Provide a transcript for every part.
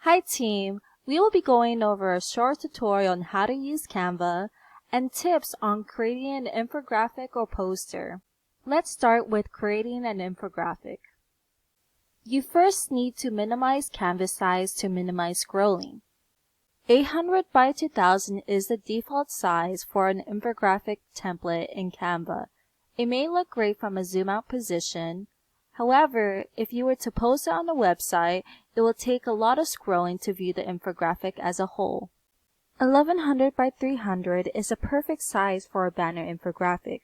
Hi team! We will be going over a short tutorial on how to use Canva and tips on creating an infographic or poster. Let's start with creating an infographic. You first need to minimize canvas size to minimize scrolling. 800 by 2000 is the default size for an infographic template in Canva. It may look great from a zoom out position. However, if you were to post it on the website, it will take a lot of scrolling to view the infographic as a whole. 1100 by 300 is a perfect size for a banner infographic.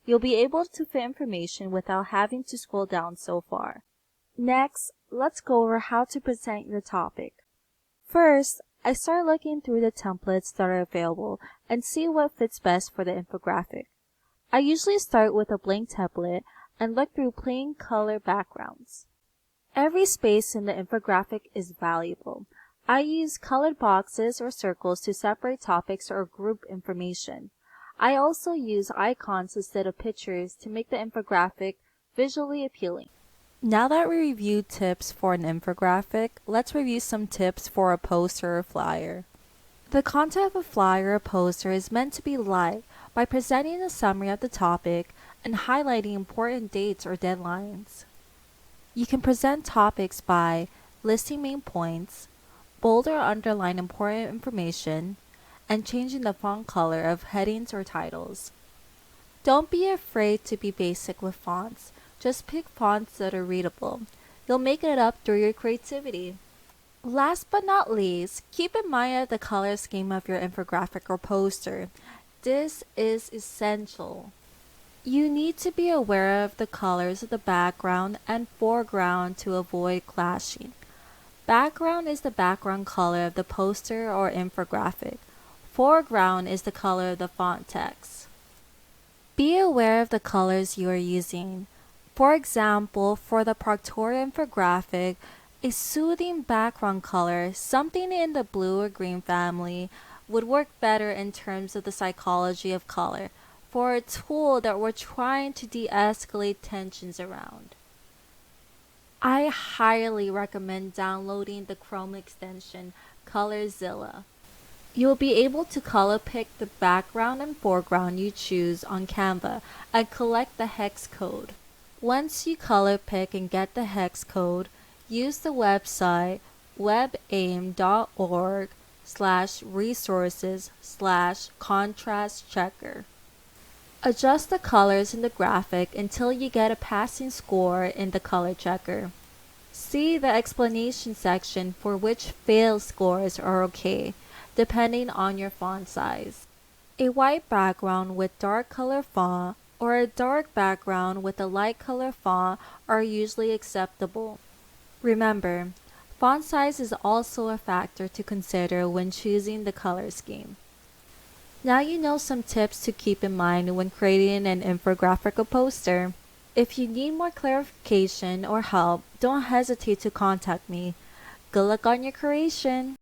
You'll be able to fit information without having to scroll down so far. Next, let's go over how to present your topic. First, I start looking through the templates that are available and see what fits best for the infographic. I usually start with a blank template and look through plain color backgrounds. Every space in the infographic is valuable. I use colored boxes or circles to separate topics or group information. I also use icons instead of pictures to make the infographic visually appealing. Now that we reviewed tips for an infographic, let's review some tips for a poster or flyer. The content of a flyer or poster is meant to be light by presenting a summary of the topic and highlighting important dates or deadlines. You can present topics by listing main points, bold or underline important information, and changing the font color of headings or titles. Don't be afraid to be basic with fonts. Just pick fonts that are readable. You'll make it up through your creativity. Last but not least, keep in mind the color scheme of your infographic or poster. This is essential. You need to be aware of the colors of the background and foreground to avoid clashing. Background is the background color of the poster or infographic. Foreground is the color of the font text. Be aware of the colors you are using. For example, for the Proctoria infographic, a soothing background color, something in the blue or green family, would work better in terms of the psychology of color for a tool that we're trying to de-escalate tensions around. I highly recommend downloading the Chrome extension ColorZilla. You'll be able to color pick the background and foreground you choose on Canva and collect the hex code. Once you color pick and get the hex code, use the website webaim.org/resources/contrast checker. Adjust the colors in the graphic until you get a passing score in the color checker. See the explanation section for which fail scores are okay, depending on your font size. A white background with dark color font or a dark background with a light color font are usually acceptable. Remember, font size is also a factor to consider when choosing the color scheme. Now you know some tips to keep in mind when creating an infographic or poster. If you need more clarification or help, don't hesitate to contact me. Good luck on your creation!